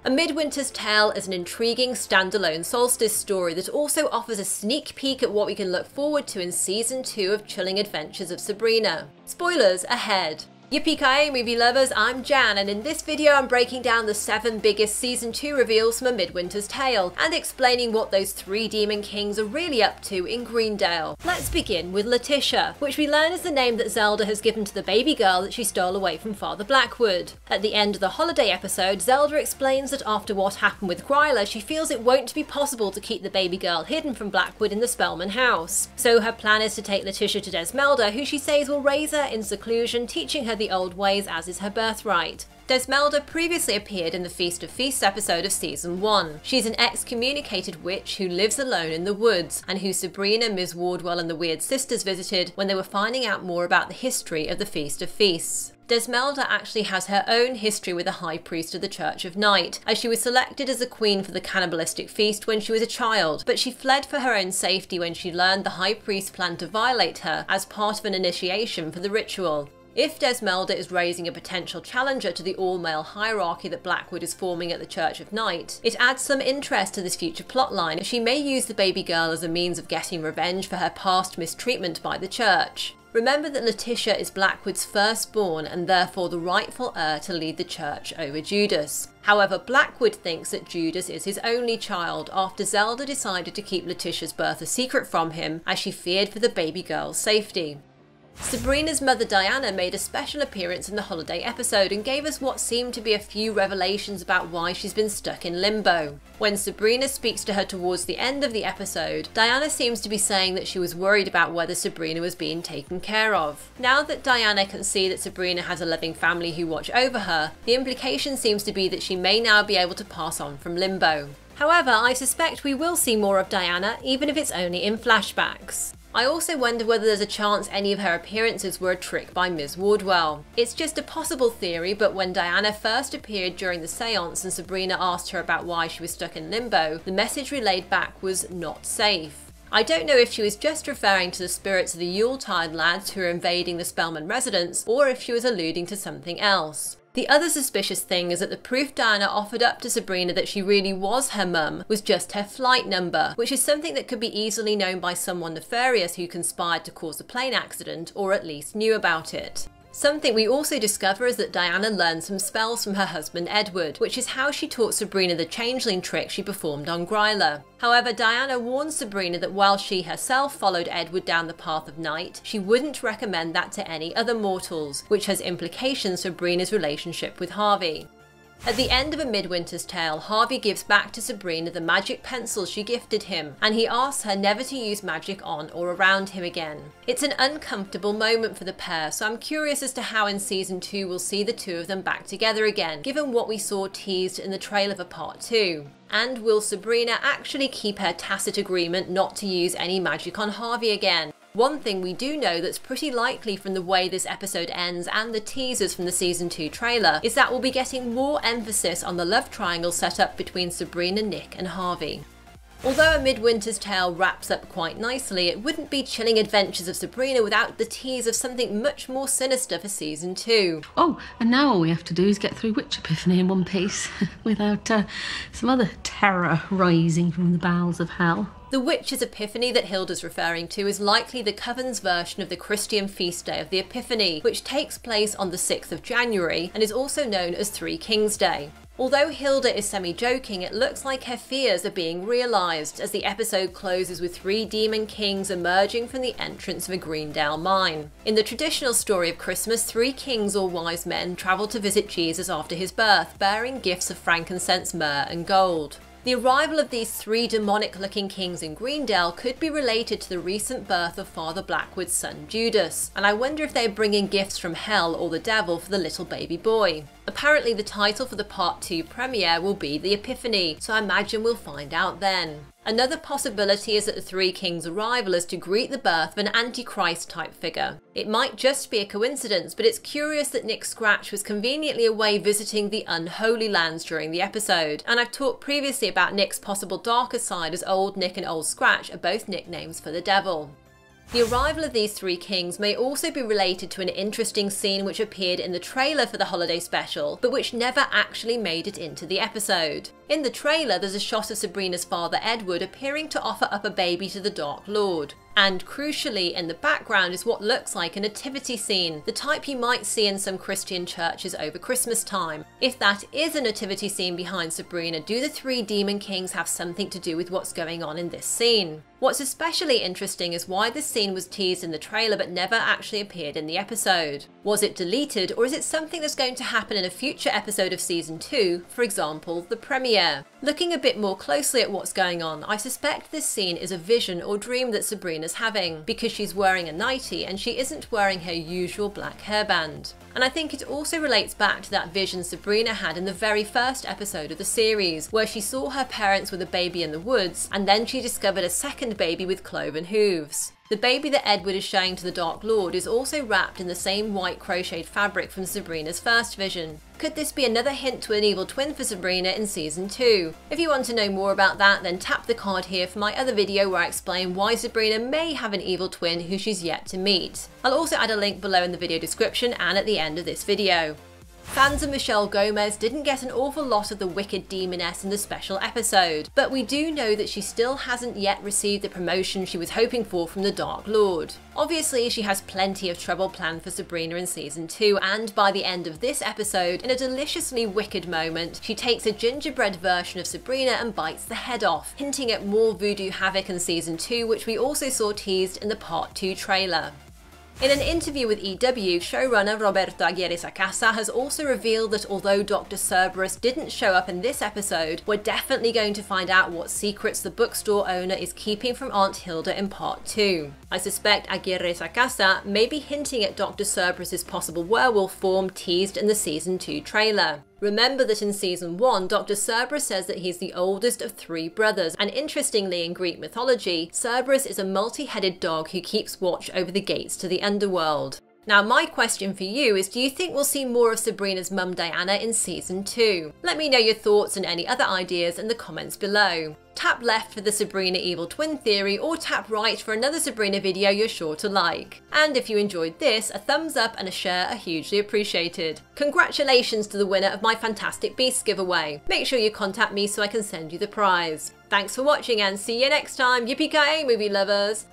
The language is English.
A Midwinter's Tale is an intriguing standalone solstice story that also offers a sneak peek at what we can look forward to in Season 2 of Chilling Adventures of Sabrina. Spoilers ahead! Yippee-ki-yay movie lovers, I'm Jan, and in this video I'm breaking down the 7 biggest Season 2 reveals from A Midwinter's Tale, and explaining what those 3 demon kings are really up to in Greendale. Let's begin with Letitia, which we learn is the name that Zelda has given to the baby girl that she stole away from Father Blackwood. At the end of the holiday episode, Zelda explains that after what happened with Gryla, she feels it won't be possible to keep the baby girl hidden from Blackwood in the Spellman house. So her plan is to take Letitia to Desmelda, who she says will raise her in seclusion, teaching her the old ways as is her birthright. Desmelda previously appeared in the Feast of Feasts episode of Season 1. She's an excommunicated witch who lives alone in the woods, and who Sabrina, Ms. Wardwell and the Weird Sisters visited when they were finding out more about the history of the Feast of Feasts. Desmelda actually has her own history with the High Priest of the Church of Night, as she was selected as a queen for the cannibalistic feast when she was a child, but she fled for her own safety when she learned the High Priest planned to violate her as part of an initiation for the ritual. If Desmelda is raising a potential challenger to the all-male hierarchy that Blackwood is forming at the Church of Night, it adds some interest to this future plotline, as she may use the baby girl as a means of getting revenge for her past mistreatment by the Church. Remember that Letitia is Blackwood's firstborn and therefore the rightful heir to lead the Church over Judas. However, Blackwood thinks that Judas is his only child after Zelda decided to keep Letitia's birth a secret from him, as she feared for the baby girl's safety. Sabrina's mother Diana made a special appearance in the holiday episode and gave us what seemed to be a few revelations about why she's been stuck in limbo. When Sabrina speaks to her towards the end of the episode, Diana seems to be saying that she was worried about whether Sabrina was being taken care of. Now that Diana can see that Sabrina has a loving family who watch over her, the implication seems to be that she may now be able to pass on from limbo. However, I suspect we will see more of Diana, even if it's only in flashbacks. I also wonder whether there's a chance any of her appearances were a trick by Ms. Wardwell. It's just a possible theory, but when Diana first appeared during the seance and Sabrina asked her about why she was stuck in limbo, the message relayed back was "not safe." I don't know if she was just referring to the spirits of the Yuletide lads who are invading the Spellman residence, or if she was alluding to something else. The other suspicious thing is that the proof Diana offered up to Sabrina that she really was her mum was just her flight number, which is something that could be easily known by someone nefarious who conspired to cause the plane accident, or at least knew about it. Something we also discover is that Diana learned some spells from her husband Edward, which is how she taught Sabrina the changeling trick she performed on Gryla. However, Diana warns Sabrina that while she herself followed Edward down the path of night, she wouldn't recommend that to any other mortals, which has implications for Sabrina's relationship with Harvey. At the end of A Midwinter's Tale, Harvey gives back to Sabrina the magic pencils she gifted him, and he asks her never to use magic on or around him again. It's an uncomfortable moment for the pair, so I'm curious as to how in Season 2 we'll see the two of them back together again, given what we saw teased in the trailer for Part 2. And will Sabrina actually keep her tacit agreement not to use any magic on Harvey again? One thing we do know that's pretty likely from the way this episode ends and the teasers from the Season 2 trailer is that we'll be getting more emphasis on the love triangle set up between Sabrina, Nick and Harvey. Although A Midwinter's Tale wraps up quite nicely, it wouldn't be Chilling Adventures of Sabrina without the tease of something much more sinister for Season 2. Oh, and now all we have to do is get through Witch Epiphany in one piece, without some other terror rising from the bowels of hell. The Witch's Epiphany that Hilda's referring to is likely the Coven's version of the Christian feast day of the Epiphany, which takes place on the 6th of January and is also known as Three Kings Day. Although Hilda is semi-joking, it looks like her fears are being realised, as the episode closes with 3 demon kings emerging from the entrance of a Greendale mine. In the traditional story of Christmas, 3 kings or wise men travel to visit Jesus after his birth, bearing gifts of frankincense, myrrh and gold. The arrival of these 3 demonic-looking kings in Greendale could be related to the recent birth of Father Blackwood's son Judas, and I wonder if they're bringing gifts from hell or the devil for the little baby boy. Apparently the title for the Part 2 premiere will be The Epiphany, so I imagine we'll find out then. Another possibility is that the 3 kings' arrival is to greet the birth of an Antichrist type figure. It might just be a coincidence, but it's curious that Nick Scratch was conveniently away visiting the Unholy Lands during the episode, and I've talked previously about Nick's possible darker side, as Old Nick and Old Scratch are both nicknames for the devil. The arrival of these three kings may also be related to an interesting scene which appeared in the trailer for the holiday special, but which never actually made it into the episode. In the trailer, there's a shot of Sabrina's father Edward appearing to offer up a baby to the Dark Lord. And crucially, in the background is what looks like a nativity scene, the type you might see in some Christian churches over Christmas time. If that is a nativity scene behind Sabrina, do the three demon kings have something to do with what's going on in this scene? What's especially interesting is why this scene was teased in the trailer but never actually appeared in the episode. Was it deleted, or is it something that's going to happen in a future episode of season 2, for example, the premiere? Looking a bit more closely at what's going on, I suspect this scene is a vision or dream that Sabrina's having, because she's wearing a nightie and she isn't wearing her usual black hairband. And I think it also relates back to that vision Sabrina had in the very first episode of the series, where she saw her parents with a baby in the woods, and then she discovered a second baby with cloven hooves. The baby that Edward is showing to the Dark Lord is also wrapped in the same white crocheted fabric from Sabrina's first vision. Could this be another hint to an evil twin for Sabrina in season 2? If you want to know more about that, then tap the card here for my other video where I explain why Sabrina may have an evil twin who she's yet to meet. I'll also add a link below in the video description and at the end of this video. Fans of Michelle Gomez didn't get an awful lot of the wicked demoness in the special episode, but we do know that she still hasn't yet received the promotion she was hoping for from the Dark Lord. Obviously, she has plenty of trouble planned for Sabrina in season 2, and by the end of this episode, in a deliciously wicked moment, she takes a gingerbread version of Sabrina and bites the head off, hinting at more voodoo havoc in season 2, which we also saw teased in the part 2 trailer. In an interview with EW, showrunner Roberto Aguirre Sacasa has also revealed that although Dr. Cerberus didn't show up in this episode, we're definitely going to find out what secrets the bookstore owner is keeping from Aunt Hilda in part 2. I suspect Aguirre Sacasa may be hinting at Dr. Cerberus's possible werewolf form teased in the season 2 trailer. Remember that in season 1, Dr. Cerberus says that he's the oldest of 3 brothers, and interestingly in Greek mythology, Cerberus is a multi-headed dog who keeps watch over the gates to the underworld. Now my question for you is, do you think we'll see more of Sabrina's mum Diana in season 2? Let me know your thoughts and any other ideas in the comments below. Tap left for the Sabrina evil twin theory, or tap right for another Sabrina video you're sure to like. And if you enjoyed this, a thumbs up and a share are hugely appreciated. Congratulations to the winner of my Fantastic Beasts giveaway. Make sure you contact me so I can send you the prize. Thanks for watching and see you next time, yippee-ki-yay movie lovers!